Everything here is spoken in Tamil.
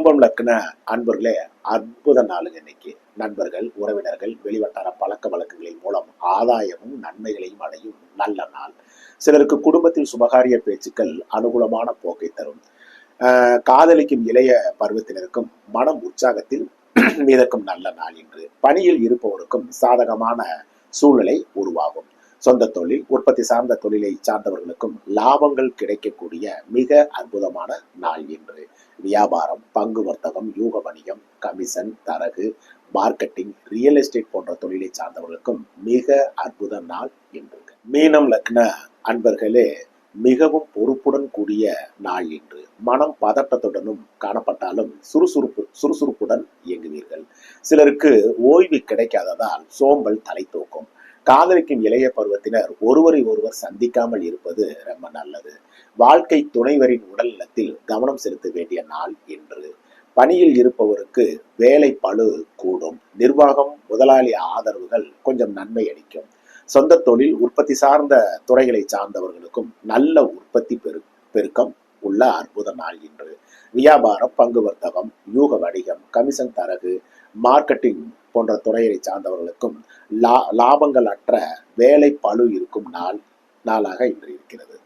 கும்பம் லக்ன அன்பர்களே, அற்புத நாளுங்க இன்னைக்கு. நண்பர்கள், உறவினர்கள், வெளிவட்டார பழக்க வழக்கங்களின் மூலம் ஆதாயமும் நன்மைகளையும் அடையும் நல்ல நாள். சிலருக்கு குடும்பத்தில் சுபகாரிய பேச்சுக்கள் அனுகூலமான போக்கை தரும். காதலிக்கும் இளைய பருவத்தினருக்கும் மனம் உற்சாகத்தில் மிதக்கும் நல்ல நாள் என்று. பணியில் இருப்பவருக்கும் சாதகமான சூழ்நிலை உருவாகும். சொந்த தொழில், உற்பத்தி சார்ந்த தொழிலை சார்ந்தவர்களுக்கும் லாபங்கள் கிடைக்கக்கூடிய மிக அற்புதமான நாள் என்று. வியாபாரம், பங்கு வர்த்தகம், யூக வணிகம், கமிஷன், தரகு, மார்க்கெட்டிங், ரியல் எஸ்டேட் போன்ற தொழிலை சார்ந்தவர்களுக்கும் மிக அற்புத நாள் என்று. மீனம் லக்ன அன்பர்களே, மிகவும் கூடிய நாள் என்று. மனம் பதட்டத்துடனும் காணப்பட்டாலும் சுறுசுறுப்புடன் இயங்குவீர்கள். சிலருக்கு ஓய்வு கிடைக்காததால் சோம்பல் தலை தூக்கும். காதலிக்கும் இளைய பருவத்தினர் ஒருவரை ஒருவர் சந்திக்காமல் இருப்பது ரொம்ப நல்லது. வாழ்க்கை துணைவரின் உடல் நலத்தில் கவனம் செலுத்த வேண்டிய நாள் என்று. பணியில் இருப்பவருக்கு வேலை பளு கூடும். நிர்வாகம், முதலாளி ஆதரவுகள் கொஞ்சம் நன்மை அளிக்கும். சொந்த தொழில், உற்பத்தி சார்ந்த துறைகளை சார்ந்தவர்களுக்கும் நல்ல உற்பத்தி பெருக்கம் உள்ள அற்புத நாள் என்று. வியாபாரம், பங்கு வர்த்தகம், யூக வணிகம், கமிஷன், தரகு, மார்க்கெட்டிங் போன்ற துறையை சார்ந்தவர்களுக்கும் லாபங்கள் அற்ற வேலை பளு இருக்கும் நாளாக இன்று இருக்கிறது.